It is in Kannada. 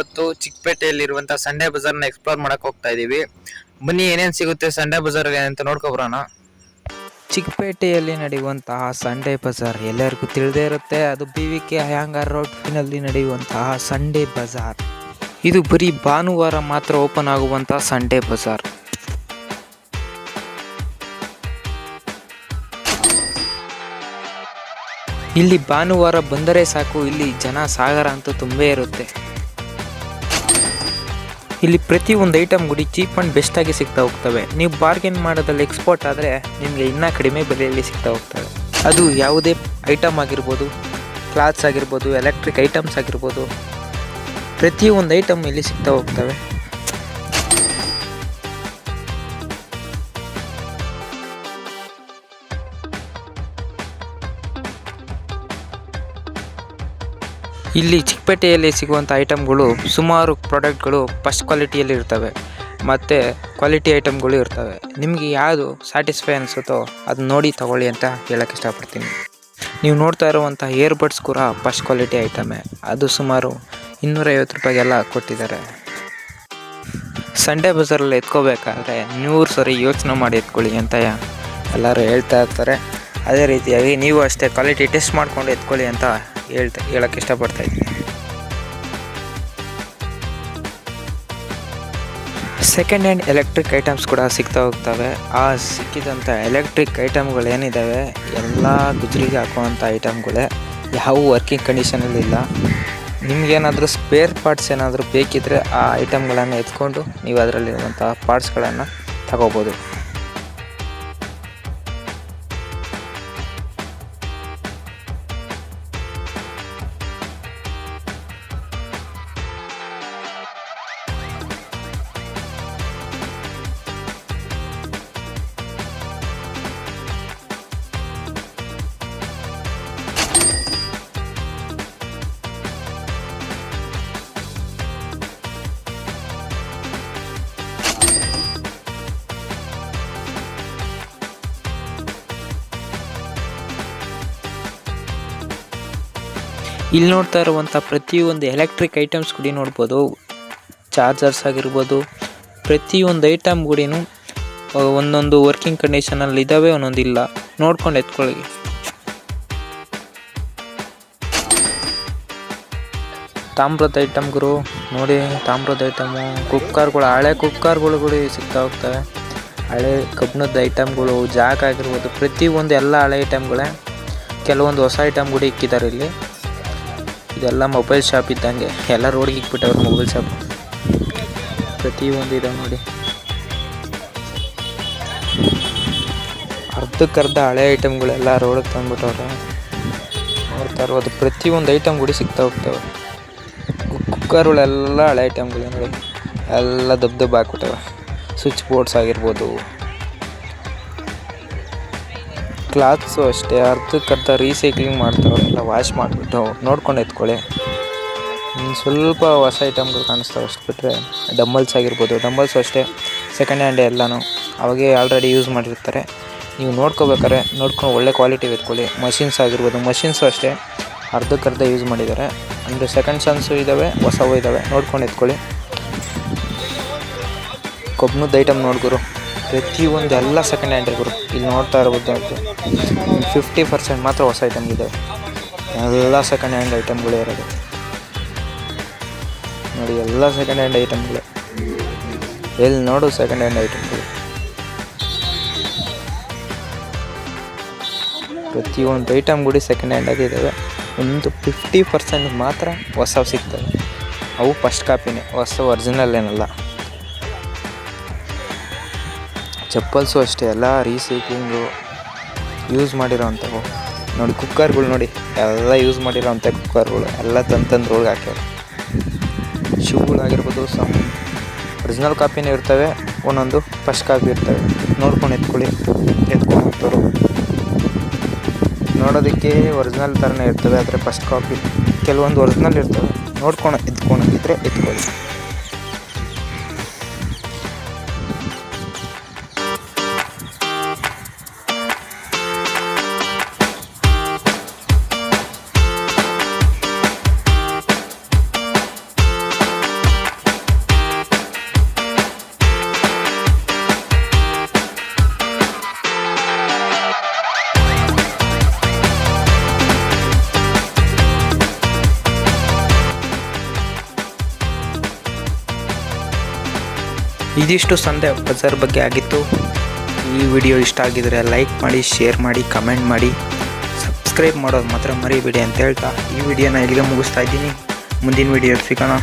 ಇವತ್ತು ಚಿಕ್ಕಪೇಟೆಯಲ್ಲಿರುವಂಥ ಸಂಡೇ ಬಜಾರ್ನ ಎಕ್ಸ್ಪ್ಲೋರ್ ಮಾಡಕ್ಕೆ ಹೋಗ್ತಾ ಇದ್ದೀವಿ. ಬನ್ನಿ ಏನೇನು ಸಿಗುತ್ತೆ ಸಂಡೇ ಬಜಾರ್ಗೆ ಅಂತ ನೋಡ್ಕೊಬರೋಣ. ಚಿಕ್ಕಪೇಟೆಯಲ್ಲಿ ನಡೆಯುವಂತಹ ಸಂಡೇ ಬಜಾರ್ ಎಲ್ಲರಿಗೂ ತಿಳಿದೇ ಇರುತ್ತೆ. ಅದು BVK ಅಯ್ಯಂಗಾರ್ ರೋಡ್ನಲ್ಲಿ ನಡೆಯುವಂತಹ ಸಂಡೇ ಬಜಾರ್. ಇದು ಬರೀ ಭಾನುವಾರ ಮಾತ್ರ ಓಪನ್ ಆಗುವಂತಹ ಸಂಡೇ ಬಜಾರ್. ಇಲ್ಲಿ ಭಾನುವಾರ ಬಂದರೆ ಸಾಕು, ಇಲ್ಲಿ ಜನ ಸಾಗರ ಅಂತೂ ತುಂಬೇ ಇರುತ್ತೆ. ಇಲ್ಲಿ ಪ್ರತಿ ಒಂದು ಐಟಮ್ ಗುಡಿ ಚೀಪ್ ಆ್ಯಂಡ್ ಬೆಸ್ಟಾಗಿ ಸಿಗ್ತಾ ಹೋಗ್ತವೆ. ನೀವು ಬಾರ್ಗೇನ್ ಮಾಡೋದ್ರಲ್ಲಿ ಎಕ್ಸ್ಪೋರ್ಟ್ ಆದರೆ ನಿಮಗೆ ಇನ್ನೂ ಕಡಿಮೆ ಬೆಲೆಯಲ್ಲಿ ಸಿಗ್ತಾ ಹೋಗ್ತವೆ. ಅದು ಯಾವುದೇ ಐಟಮ್ ಆಗಿರ್ಬೋದು, ಕ್ಲಾತ್ಸ್ ಆಗಿರ್ಬೋದು, ಎಲೆಕ್ಟ್ರಿಕ್ ಐಟಮ್ಸ್ ಆಗಿರ್ಬೋದು, ಪ್ರತಿಯೊಂದು ಐಟಮ್ ಇಲ್ಲಿ ಸಿಗ್ತಾ ಹೋಗ್ತವೆ. ಇಲ್ಲಿ ಚಿಕ್ಕಪೇಟೆಯಲ್ಲಿ ಸಿಗುವಂಥ ಐಟಮ್ಗಳು ಸುಮಾರು ಪ್ರಾಡಕ್ಟ್ಗಳು ಫಸ್ಟ್ ಕ್ವಾಲಿಟಿಯಲ್ಲಿ ಇರ್ತವೆ ಮತ್ತು ಕ್ವಾಲಿಟಿ ಐಟಮ್ಗಳು ಇರ್ತವೆ. ನಿಮಗೆ ಯಾವುದು ಸ್ಯಾಟಿಸ್ಫೈ ಅನಿಸುತ್ತೋ ಅದು ನೋಡಿ ತಗೊಳ್ಳಿ ಅಂತ ಹೇಳೋಕ್ಕೆ ಇಷ್ಟಪಡ್ತೀನಿ. ನೀವು ನೋಡ್ತಾ ಇರುವಂಥ ಇಯರ್ಬಡ್ಸ್ ಕೂಡ ಫಸ್ಟ್ ಕ್ವಾಲಿಟಿ ಐಟಮೇ. ಅದು ಸುಮಾರು 250 ರೂಪಾಯಿಗೆಲ್ಲ ಕೊಟ್ಟಿದ್ದಾರೆ. ಸಂಡೇ ಬಜಾರಲ್ಲಿ ಎತ್ಕೋಬೇಕಾದ್ರೆ 100 ಸರಿ ಯೋಚನೆ ಮಾಡಿ ಎತ್ಕೊಳ್ಳಿ ಅಂತ ಎಲ್ಲರೂ ಹೇಳ್ತಾ ಇರ್ತಾರೆ. ಅದೇ ರೀತಿಯಾಗಿ ನೀವು ಅಷ್ಟೇ ಕ್ವಾಲಿಟಿ ಟೆಸ್ಟ್ ಮಾಡ್ಕೊಂಡು ಎತ್ಕೊಳ್ಳಿ ಅಂತ ಹೇಳಕ್ಕೆ ಇಷ್ಟಪಡ್ತಾ ಇದ್ದೀನಿ. ಸೆಕೆಂಡ್ ಹ್ಯಾಂಡ್ ಎಲೆಕ್ಟ್ರಿಕ್ ಐಟಮ್ಸ್ ಕೂಡ ಸಿಗ್ತಾ ಹೋಗ್ತವೆ. ಆ ಸಿಕ್ಕಿದಂಥ ಎಲೆಕ್ಟ್ರಿಕ್ ಐಟಮ್ಗಳು ಏನಿದ್ದಾವೆ ಎಲ್ಲ ಗುಜರಿಗೆ ಹಾಕುವಂಥ ಐಟಮ್ಗಳೇ, ಯಾವ ವರ್ಕಿಂಗ್ ಕಂಡೀಷನಲ್ಲಿಲ್ಲ. ನಿಮಗೇನಾದರೂ ಸ್ಪೇರ್ ಪಾರ್ಟ್ಸ್ ಏನಾದರೂ ಬೇಕಿದ್ದರೆ ಆ ಐಟಮ್ಗಳನ್ನು ಎತ್ಕೊಂಡು ನೀವು ಅದರಲ್ಲಿರುವಂಥ ಪಾರ್ಟ್ಸ್ಗಳನ್ನು ತಗೋಬೋದು. ಇಲ್ಲಿ ನೋಡ್ತಾ ಇರುವಂಥ ಪ್ರತಿಯೊಂದು ಎಲೆಕ್ಟ್ರಿಕ್ ಐಟಮ್ಸ್ ಗುಡಿ ನೋಡ್ಬೋದು. ಚಾರ್ಜರ್ಸ್ ಆಗಿರ್ಬೋದು, ಪ್ರತಿಯೊಂದು ಐಟಮ್ ಗುಡಿನೂ ಒಂದೊಂದು ವರ್ಕಿಂಗ್ ಕಂಡೀಷನಲ್ಲಿ ಇದ್ದಾವೆ, ಒಂದೊಂದು ಇಲ್ಲ. ನೋಡ್ಕೊಂಡು ಎತ್ಕೊಳ್ಳಿ. ತಾಮ್ರದ ಐಟಮ್ಗಳು ನೋಡಿ, ತಾಮ್ರದ ಐಟಮು, ಕುಕ್ಕರ್ಗಳು, ಹಳೆ ಕುಕ್ಕರ್ಗಳು ಕೂಡ ಸಿಗ್ತಾ ಹೋಗ್ತವೆ. ಹಳೆ ಕಬ್ಬಿಣದ ಐಟಮ್ಗಳು, ಜಾಕ್ ಆಗಿರ್ಬೋದು, ಪ್ರತಿಯೊಂದು ಎಲ್ಲ ಹಳೆ ಐಟಮ್ಗಳೇ. ಕೆಲವೊಂದು ಹೊಸ ಐಟಮ್ ಕೂಡ ಇಕ್ಕಿದ್ದಾರೆ ಇಲ್ಲಿ. ಇದೆಲ್ಲ ಮೊಬೈಲ್ ಶಾಪ್ ಇದ್ದಂಗೆ, ಎಲ್ಲ ರೋಡ್ಗೆ ಇಕ್ಬಿಟ್ಟವ್ರು ಮೊಬೈಲ್ ಶಾಪ್. ಪ್ರತಿಯೊಂದು ಇದಾವೆ ನೋಡಿ. ಅರ್ಧಕ್ಕರ್ಧ ಹಳೆ ಐಟಮ್ಗಳೆಲ್ಲ ರೋಡಿಗೆ ತಂದ್ಬಿಟ್ಟವ್ರೆ. ನೋಡ್ತಾ ಇರ್ಬೋದು, ಪ್ರತಿಯೊಂದು ಐಟಮ್ ಕೂಡ ಸಿಗ್ತಾ ಹೋಗ್ತವೆ. ಕುಕ್ಕರ್ಗಳೆಲ್ಲ ಹಳೆ ಐಟಮ್ಗಳು ನೋಡಿ, ಎಲ್ಲ ದಬ್ಬ ಹಾಕ್ಬಿಟ್ಟವೆ. ಸ್ವಿಚ್ ಬೋರ್ಡ್ಸ್ ಆಗಿರ್ಬೋದು, ಕ್ಲಾತ್ಸು ಅಷ್ಟೇ ಅರ್ಧಕ್ಕರ್ಧ ರೀಸೈಕ್ಲಿಂಗ್ ಮಾಡ್ತಾವೆ. ಎಲ್ಲ ವಾಶ್ ಮಾಡಿಬಿಟ್ಟು ನೋಡ್ಕೊಂಡು ಎತ್ಕೊಳ್ಳಿ. ಸ್ವಲ್ಪ ಹೊಸ ಐಟಮ್ಗಳು ಕಾಣಿಸ್ತವೆ ಅಷ್ಟು ಬಿಟ್ಟರೆ. ಡಂಬಲ್ಸ್ ಆಗಿರ್ಬೋದು, ಡಂಬಲ್ಸು ಅಷ್ಟೇ ಸೆಕೆಂಡ್ ಹ್ಯಾಂಡ್ ಎಲ್ಲನೂ ಅವಾಗೇ ಆಲ್ರೆಡಿ ಯೂಸ್ ಮಾಡಿರ್ತಾರೆ. ನೀವು ನೋಡ್ಕೋಬೇಕಾರೆ ನೋಡ್ಕೊಂಡು ಒಳ್ಳೆ ಕ್ವಾಲಿಟಿ ಎತ್ಕೊಳ್ಳಿ. ಮಷಿನ್ಸ್ ಆಗಿರ್ಬೋದು, ಮಷಿನ್ಸು ಅಷ್ಟೇ ಅರ್ಧಕ್ಕರ್ಧ ಯೂಸ್ ಮಾಡಿದ್ದಾರೆ. ಅಂದರೆ ಸೆಕೆಂಡ್ ಸನ್ಸು ಇದ್ದಾವೆ, ಹೊಸವು ಇದ್ದಾವೆ, ನೋಡ್ಕೊಂಡು ಎತ್ಕೊಳ್ಳಿ. ಕಬ್ಬಿಣದ ಐಟಮ್ ನೋಡ್ಗುರು, ಪ್ರತಿಯೊಂದು ಎಲ್ಲ ಸೆಕೆಂಡ್ ಹ್ಯಾಂಡ್ ಗುರು. ಇಲ್ಲಿ ನೋಡ್ತಾ ಇರ್ಬೋದು, 50% ಮಾತ್ರ ಹೊಸ ಐಟಮ್ ಇದ್ದಾವೆ. ಎಲ್ಲ ಸೆಕೆಂಡ್ ಹ್ಯಾಂಡ್ ಐಟಮ್ಗಳೇ ಇರೋದು ನೋಡಿ. ಎಲ್ಲ ಸೆಕೆಂಡ್ ಹ್ಯಾಂಡ್ ಐಟಮ್ಗಳೇ, ಎಲ್ಲಿ ನೋಡು ಸೆಕೆಂಡ್ ಹ್ಯಾಂಡ್ ಐಟಮ್ಗಳು. ಪ್ರತಿಯೊಂದು ಐಟಮ್ ಕೂಡ ಸೆಕೆಂಡ್ ಹ್ಯಾಂಡಾಗಿ ಇದ್ದಾವೆ. ಒಂದು 50% ಮಾತ್ರ ಹೊಸವು ಸಿಗ್ತವೆ. ಅವು ಫಸ್ಟ್ ಕಾಪಿನೇ, ಹೊಸ ಒರಿಜಿನಲ್ ಏನಲ್ಲ. ಚಪ್ಪಲ್ಸು ಅಷ್ಟೇ ಎಲ್ಲ ರೀಸೈಕ್ಲಿಂಗು ಯೂಸ್ ಮಾಡಿರೋವಂಥವು ನೋಡಿ. ಕುಕ್ಕರ್ಗಳು ನೋಡಿ, ಎಲ್ಲ ಯೂಸ್ ಮಾಡಿರೋವಂಥ ಕುಕ್ಕರ್ಗಳು ಎಲ್ಲ ತಂದು ರೋಡ್ಗೆ ಹಾಕ್ಯಾವೆ. ಶೂಗಳಾಗಿರ್ಬೋದು, ಒರಿಜಿನಲ್ ಕಾಪಿನೇ ಇರ್ತವೆ, ಒಂದೊಂದು ಫಸ್ಟ್ ಕಾಪಿ ಇರ್ತವೆ. ನೋಡ್ಕೊಂಡು ಎತ್ಕೊಳ್ಳಿ. ಎತ್ಕೊಂಡು ಹೋಗ್ತವ್ರು ನೋಡೋದಕ್ಕೆ ಒರಿಜಿನಲ್ ಥರನೇ ಇರ್ತವೆ, ಆದರೆ ಫಸ್ಟ್ ಕಾಪಿ. ಕೆಲವೊಂದು ಒರಿಜಿನಲ್ ಇರ್ತವೆ, ನೋಡ್ಕೊಂಡು ಎತ್ಕೊಂಡೋಗಿದ್ರೆ ಎತ್ಕೊಳ್ಳಿ. ಇದಿಷ್ಟು ಸಂಡೆ ಬಜಾರ್ ಬಗ್ಗೆ ಆಗಿತ್ತು. ಈ ವಿಡಿಯೋ ಇಷ್ಟ ಆಗಿದರೆ ಲೈಕ್ ಮಾಡಿ, ಶೇರ್ ಮಾಡಿ, ಕಮೆಂಟ್ ಮಾಡಿ, ಸಬ್ಸ್ಕ್ರೈಬ್ ಮಾಡೋದು ಮಾತ್ರ ಮರಿಬೇಡಿ ಅಂತ ಹೇಳ್ತಾ ಈ ವಿಡಿಯೋನ ಇಲ್ಲಿಗೆ ಮುಗಿಸ್ತಾ ಇದ್ದೀನಿ. ಮುಂದಿನ ವಿಡಿಯೋ ಸಿಗೋಣ.